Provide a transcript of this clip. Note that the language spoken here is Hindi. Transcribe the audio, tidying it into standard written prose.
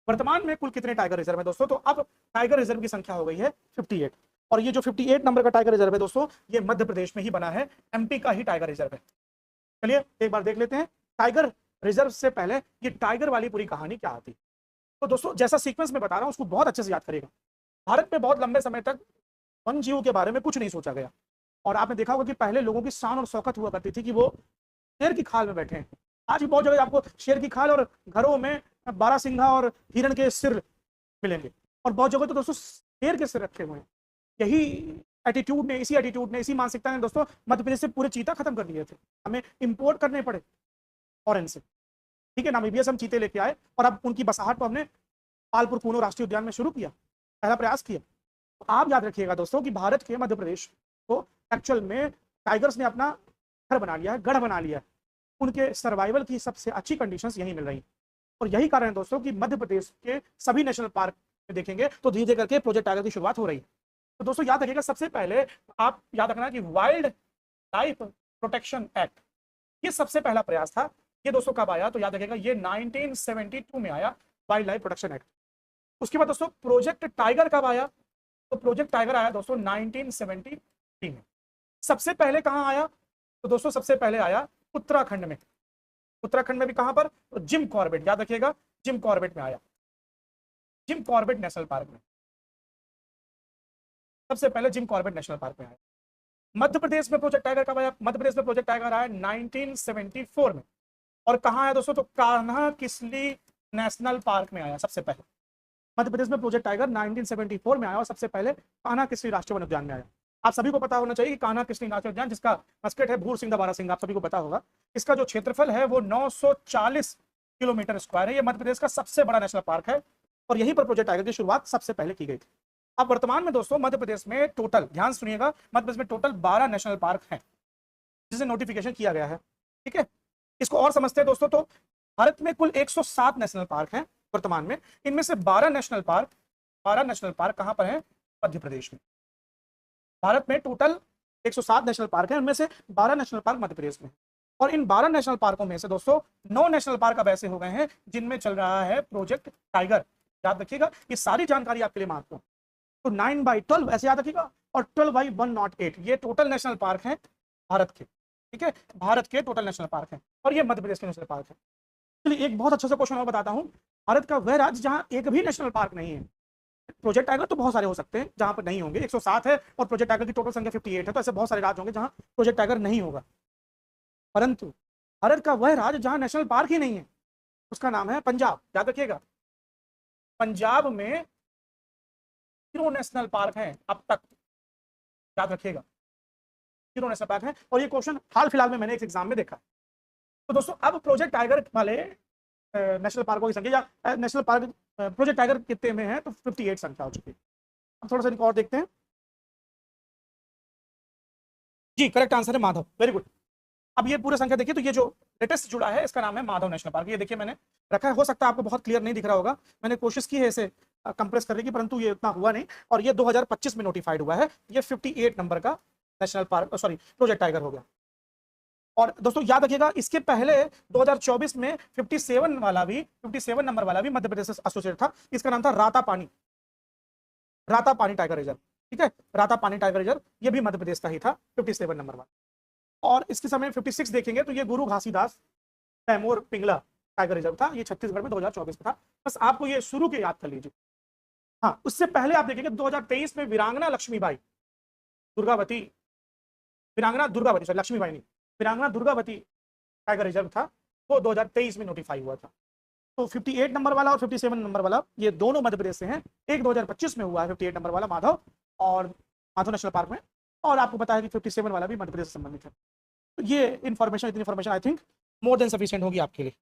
वर्तमान में कुल कितने टाइगर रिजर्व है दोस्तों? तो अब टाइगर रिजर्व की संख्या हो गई है 58। और ये जो 58 नंबर का टाइगर रिजर्व है दोस्तों, ये मध्य प्रदेश में ही बना है, एमपी का ही टाइगर रिजर्व है। चलिए एक बार देख लेते हैं टाइगर रिजर्व से पहले ये टाइगर वाली पूरी कहानी क्या आती। तो दोस्तों जैसा सीक्वेंस में बता रहा हूं उसको बहुत अच्छे से याद करेगा। भारत में बहुत लंबे समय तक वन जीवों के बारे में कुछ नहीं सोचा गया, और आपने देखा होगा कि पहले लोगों की शान और शौकत हुआ करती थी कि वो शेर की खाल में बैठे हैं। आज भी बहुत जगह आपको शेर की खाल और घरों में बारहसिंघा और हिरण के सिर मिलेंगे, और बहुत जगह तो दोस्तों शेर के सिर रखे हुए हैं। यही एटीट्यूड ने, इसी एटीट्यूड ने, इसी मानसिकता ने दोस्तों मध्य प्रदेश से पूरे चीता खत्म कर दिए थे, हमें इंपोर्ट करने पड़े फॉरेन से। ठीक है, नामीबिया से हम चीते लेके आए और अब उनकी बसाहट को हमने पालपुर कूनो राष्ट्रीय उद्यान में शुरू किया, पहला प्रयास किया। तो आप याद रखिएगा दोस्तों कि भारत के मध्य प्रदेश को एक्चुअल में टाइगर्स ने अपना घर बना लिया है, गढ़ बना लिया है। उनके सर्वाइवल की सबसे अच्छी कंडीशंस यहीं मिल रही हैं, और यही कारण है दोस्तों कि मध्य प्रदेश के सभी नेशनल पार्क में देखेंगे तो धीरे धीरे करके प्रोजेक्ट टाइगर की शुरुआत हो रही है। तो दोस्तों याद रखिएगा, सबसे पहले आप याद रखना कि वाइल्ड लाइफ प्रोटेक्शन एक्ट, ये सबसे पहला प्रयास था। ये दोस्तों कब आया? तो याद रखिएगा ये 1972 में आया, वाइल्ड लाइफ प्रोटेक्शन एक्ट। उसके बाद दोस्तों प्रोजेक्ट टाइगर कब आया? तो प्रोजेक्ट टाइगर आया दोस्तों 1973 में। सबसे पहले कहां आया? तो दोस्तों सबसे पहले आया उत्तराखंड में। उत्तराखंड में भी कहां पर? तो जिम कॉर्बेट, याद रखिएगा जिम कॉर्बेट में आया, जिम कॉर्बेट नेशनल पार्क में। सबसे पहले जिम कॉर्बेट नेशनल पार्क में आया। मध्य प्रदेश में प्रोजेक्ट टाइगर कब आया? मध्य प्रदेश में प्रोजेक्ट टाइगर आया 1974 में। और कहां आया दोस्तों? तो कान्हा किसली नेशनल पार्क में आया सबसे पहले। मध्य प्रदेश में प्रोजेक्ट टाइगर 1974 में आया और सबसे पहले कान्हा किसली राष्ट्रीय वन उद्यान में आया। आप सभी को पता होना चाहिए कि कान्हा किसली राष्ट्रीय उद्यान, जिसका मस्कट है भूर सिंह बारहसिंघा, आप सभी को पता होगा। इसका जो क्षेत्रफल है वो 940 किलोमीटर स्क्वायर है। ये मध्य प्रदेश का सबसे बड़ा नेशनल पार्क है, और यहीं पर प्रोजेक्ट टाइगर की शुरुआत सबसे पहले की गई थी। अब वर्तमान में दोस्तों मध्य प्रदेश में टोटल, ध्यान सुनिएगा, मध्य प्रदेश में टोटल 12 नेशनल पार्क हैं जिसे नोटिफिकेशन किया गया है। ठीक है, इसको और समझते हैं दोस्तों। तो भारत में कुल 107 नेशनल पार्क हैं वर्तमान में। इनमें से 12 नेशनल पार्क कहां पर हैं? मध्य प्रदेश में। भारत में टोटल 107 नेशनल पार्क हैं, उनमें से 12 नेशनल पार्क मध्य प्रदेश में। और इन 12 नेशनल पार्कों में से दोस्तों 9 नेशनल पार्क अब ऐसे हो गए हैं जिनमें चल रहा है प्रोजेक्ट टाइगर। याद रखिएगा, ये सारी जानकारी आपके लिए महत्वपूर्ण। तो 9/12 ऐसे याद रखिएगा, और 12/108 ये टोटल नेशनल पार्क हैं भारत के। ठीक है, भारत के टोटल नेशनल पार्क हैं, और ये मध्य प्रदेश के नेशनल पार्क है। चलिए एक बहुत अच्छा सा क्वेश्चन और बताता हूं। भारत का वह राज्य जहां एक भी नेशनल पार्क नहीं है। प्रोजेक्ट टाइगर तो बहुत सारे हो सकते हैं जहां पर नहीं होंगे, 107 है और प्रोजेक्ट टाइगर की टोटल संख्या 58 है, तो ऐसे बहुत सारे राज्य होंगे जहां प्रोजेक्ट टाइगर नहीं होगा। परंतु भारत का वह राज्य जहां नेशनल पार्क ही नहीं है, उसका नाम है पंजाब। याद रखिएगा, पंजाब में 0 नेशनल पार्क हैं अब तक। याद रखिएगा 0 नेशनल पार्क हैं, और ये क्वेश्चन हाल फिलहाल में मैंने एक एग्जाम में देखा। तो दोस्तों अब प्रोजेक्ट टाइगर वाले नेशनल पार्कों की संख्या, या नेशनल पार्क प्रोजेक्ट टाइगर कितने में है? तो 58 संख्या हो चुकी है। अब थोड़ा सा इनको और देखते हैं। जी करेक्ट आंसर है माधव, वेरी गुड। अब ये पूरे संख्या देखिए, तो ये जो लेटेस्ट जुड़ा है इसका नाम है माधव नेशनल पार्क। ये देखिए मैंने रखा है, हो सकता है आपको बहुत क्लियर नहीं दिख रहा होगा, मैंने कोशिश की है इसे कंप्रेस करने की, परंतु ये इतना हुआ नहीं। और ये 2025 में नोटिफाइड हुआ है, ये 58 नंबर का national park, sorry project tiger हो गया। और दोस्तों याद रखिएगा, इसके पहले 2024 में 57 नंबर वाला भी मध्य प्रदेश से एसोसिएट था। इसका नाम था रातापानी टाइगर रिजर्व। ठीक है, रातापानी टाइगर रिजर्व ये भी मध्य प्रदेश का ही था, 57 नंबर वाला। और इसके समय 56 देखेंगे तो ये गुरु घासीदास तैमूर पिंगला टाइगर रिजर्व था, ये छत्तीसगढ़ में 2024 में था। बस आपको ये शुरू के याद कर लीजिए। हाँ, उससे पहले आप देखेंगे 2023 में वीरांगना दुर्गावती टाइगर रिजर्व था, वो 2023 में नोटिफाई हुआ था। तो 58 नंबर वाला और 57 नंबर वाला ये दोनों मध्य प्रदेश से हैं। एक 2025 में हुआ है 58 नंबर वाला माधव नेशनल पार्क में, और आपको पता है कि 57 वाला भी मध्य प्रदेश से संबंधित है। तो ये इतनी information I think more than sufficient होगी आपके लिए।